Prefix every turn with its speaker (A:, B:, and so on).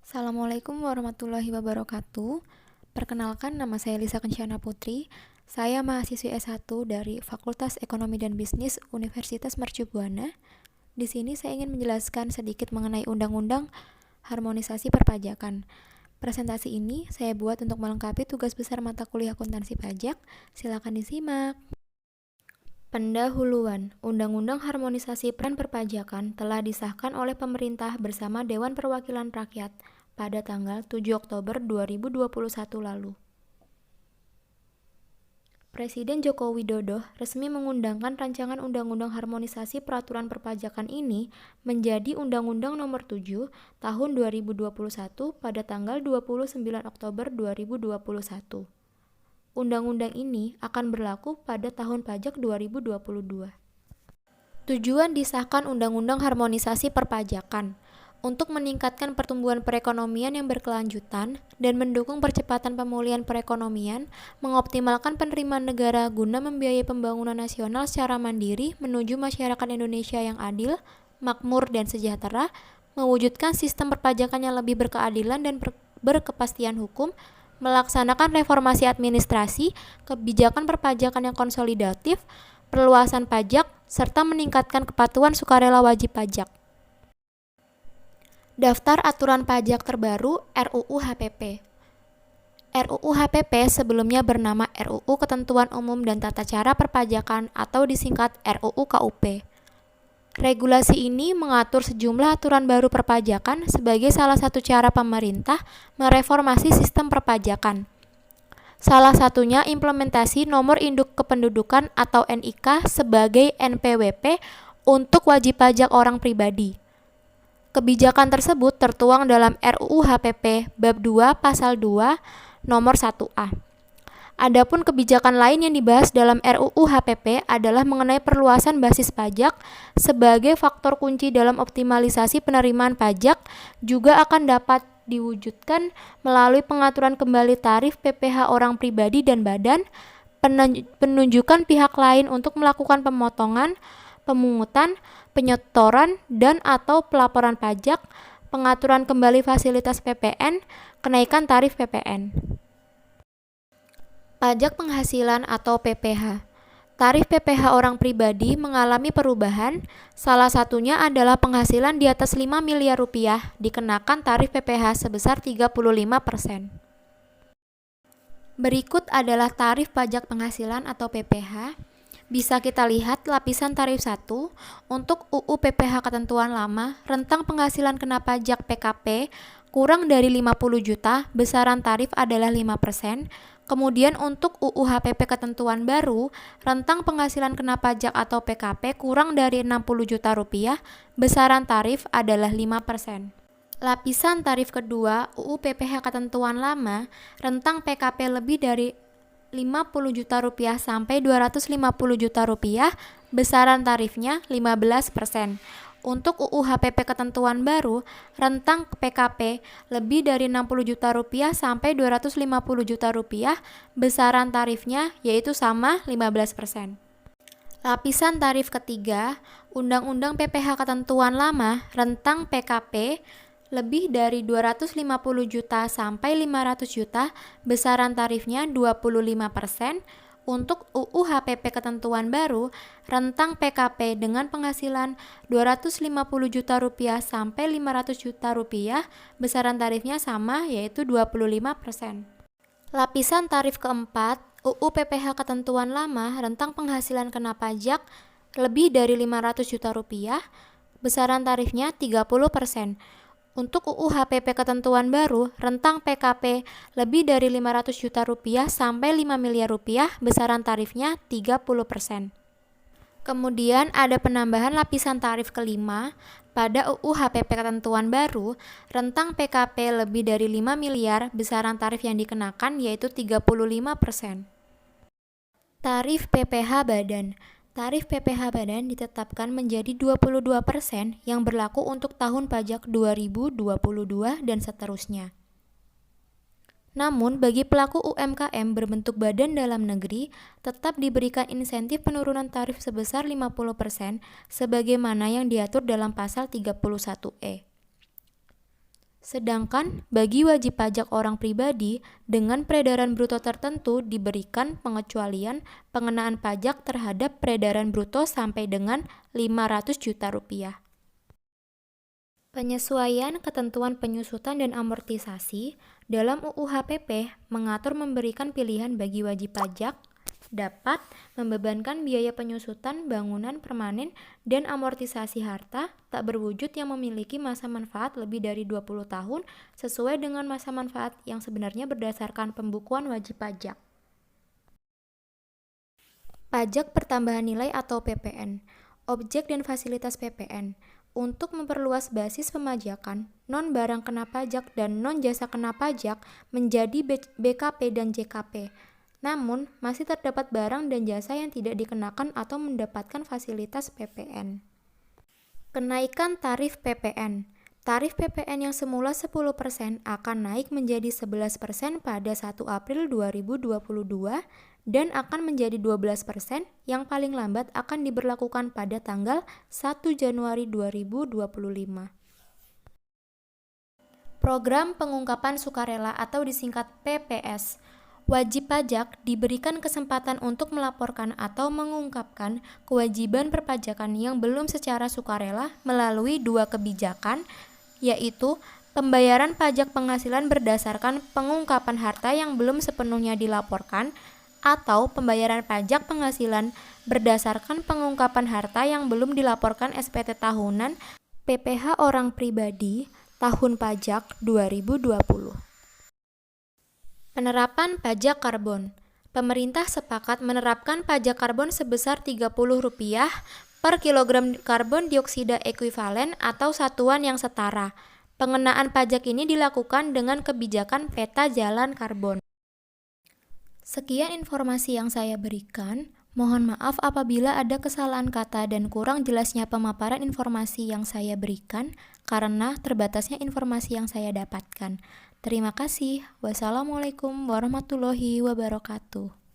A: Assalamualaikum warahmatullahi wabarakatuh. Perkenalkan, nama saya Lisa Kenciana Putri. Saya mahasiswi S1 dari Fakultas Ekonomi dan Bisnis Universitas Mercu Buana. Di sini saya ingin menjelaskan sedikit mengenai Undang-Undang Harmonisasi Perpajakan. Presentasi ini saya buat untuk melengkapi tugas besar mata kuliah akuntansi pajak. Silakan disimak. Pendahuluan, Undang-Undang Harmonisasi Peran Perpajakan telah disahkan oleh pemerintah bersama Dewan Perwakilan Rakyat pada tanggal 7 Oktober 2021 lalu. Presiden Joko Widodo resmi mengundangkan rancangan Undang-Undang Harmonisasi Peraturan Perpajakan ini menjadi Undang-Undang Nomor 7 Tahun 2021 pada tanggal 29 Oktober 2021. Undang-undang ini akan berlaku pada tahun pajak 2022. Tujuan disahkan Undang-Undang Harmonisasi Perpajakan untuk meningkatkan pertumbuhan perekonomian yang berkelanjutan dan mendukung percepatan pemulihan perekonomian, mengoptimalkan penerimaan negara guna membiayai pembangunan nasional secara mandiri menuju masyarakat Indonesia yang adil, makmur, dan sejahtera, mewujudkan sistem perpajakan yang lebih berkeadilan dan berkepastian hukum, melaksanakan reformasi administrasi, kebijakan perpajakan yang konsolidatif, perluasan pajak, serta meningkatkan kepatuhan sukarela wajib pajak. Daftar Aturan Pajak Terbaru RUU HPP. RUU HPP sebelumnya bernama RUU Ketentuan Umum dan Tata Cara Perpajakan atau disingkat RUU KUP. Regulasi ini mengatur sejumlah aturan baru perpajakan sebagai salah satu cara pemerintah mereformasi sistem perpajakan. Salah satunya implementasi Nomor Induk Kependudukan atau NIK sebagai NPWP untuk wajib pajak orang pribadi. Kebijakan tersebut tertuang dalam RUU HPP Bab 2 Pasal 2 Nomor 1A. Adapun kebijakan lain yang dibahas dalam RUU HPP adalah mengenai perluasan basis pajak sebagai faktor kunci dalam optimalisasi penerimaan pajak, juga akan dapat diwujudkan melalui pengaturan kembali tarif PPh orang pribadi dan badan, penunjukan pihak lain untuk melakukan pemotongan, pemungutan, penyetoran, dan atau pelaporan pajak, pengaturan kembali fasilitas PPN, kenaikan tarif PPN. Pajak penghasilan atau PPh. Tarif PPh orang pribadi mengalami perubahan, salah satunya adalah penghasilan di atas 5 miliar rupiah dikenakan tarif PPh sebesar 35%. Berikut adalah tarif pajak penghasilan atau PPh. Bisa kita lihat lapisan tarif 1 untuk UU PPh ketentuan lama, rentang penghasilan kena pajak PKP kurang dari 50 juta, besaran tarif adalah 5%. Kemudian untuk UU HPP ketentuan baru, rentang penghasilan kena pajak atau PKP kurang dari 60 juta rupiah, besaran tarif adalah 5%. Lapisan tarif kedua UU PPh ketentuan lama, rentang PKP lebih dari 50 juta rupiah sampai 250 juta rupiah, besaran tarifnya 15%. Untuk UU HPP ketentuan baru, rentang PKP lebih dari 60 juta rupiah sampai 250 juta rupiah, besaran tarifnya yaitu sama 15%. Lapisan tarif ketiga, Undang-Undang PPh ketentuan lama, rentang PKP lebih dari 250 juta sampai 500 juta, besaran tarifnya 25%. Untuk UU HPP ketentuan baru, rentang PKP dengan penghasilan 250 juta rupiah sampai 500 juta rupiah, besaran tarifnya sama yaitu 25%. Lapisan tarif keempat, UU PPh ketentuan lama, rentang penghasilan kena pajak lebih dari 500 juta rupiah, besaran tarifnya 30%. Untuk UU HPP ketentuan baru, rentang PKP lebih dari 500 juta rupiah sampai 5 miliar rupiah, besaran tarifnya 30%. Kemudian ada penambahan lapisan tarif kelima, pada UU HPP ketentuan baru, rentang PKP lebih dari 5 miliar, besaran tarif yang dikenakan yaitu 35%. Tarif PPh Badan. Tarif PPh Badan ditetapkan menjadi 22% yang berlaku untuk tahun pajak 2022 dan seterusnya. Namun, bagi pelaku UMKM berbentuk badan dalam negeri, tetap diberikan insentif penurunan tarif sebesar 50% sebagaimana yang diatur dalam pasal 31E. Sedangkan bagi wajib pajak orang pribadi dengan peredaran bruto tertentu diberikan pengecualian pengenaan pajak terhadap peredaran bruto sampai dengan 500 juta rupiah. Penyesuaian ketentuan penyusutan dan amortisasi dalam UU HPP mengatur memberikan pilihan bagi wajib pajak dapat membebankan biaya penyusutan bangunan permanen dan amortisasi harta tak berwujud yang memiliki masa manfaat lebih dari 20 tahun sesuai dengan masa manfaat yang sebenarnya berdasarkan pembukuan wajib pajak. Pajak pertambahan nilai atau PPN, objek dan fasilitas PPN. Untuk memperluas basis pemajakan, non-barang kena pajak dan non-jasa kena pajak menjadi BKP dan JKP. Namun, masih terdapat barang dan jasa yang tidak dikenakan atau mendapatkan fasilitas PPN. Kenaikan tarif PPN. Tarif PPN yang semula 10% akan naik menjadi 11% pada 1 April 2022 dan akan menjadi 12% yang paling lambat akan diberlakukan pada tanggal 1 Januari 2025. Program Pengungkapan Sukarela atau disingkat PPS. Wajib pajak diberikan kesempatan untuk melaporkan atau mengungkapkan kewajiban perpajakan yang belum secara sukarela melalui dua kebijakan, yaitu pembayaran pajak penghasilan berdasarkan pengungkapan harta yang belum sepenuhnya dilaporkan atau pembayaran pajak penghasilan berdasarkan pengungkapan harta yang belum dilaporkan SPT tahunan PPh orang pribadi tahun pajak 2020. Penerapan pajak karbon. Pemerintah sepakat menerapkan pajak karbon sebesar Rp30 per kilogram karbon dioksida ekuivalen atau satuan yang setara. Pengenaan pajak ini dilakukan dengan kebijakan peta jalan karbon. Sekian informasi yang saya berikan. Mohon maaf apabila ada kesalahan kata dan kurang jelasnya pemaparan informasi yang saya berikan karena terbatasnya informasi yang saya dapatkan. Terima kasih. Wassalamualaikum warahmatullahi wabarakatuh.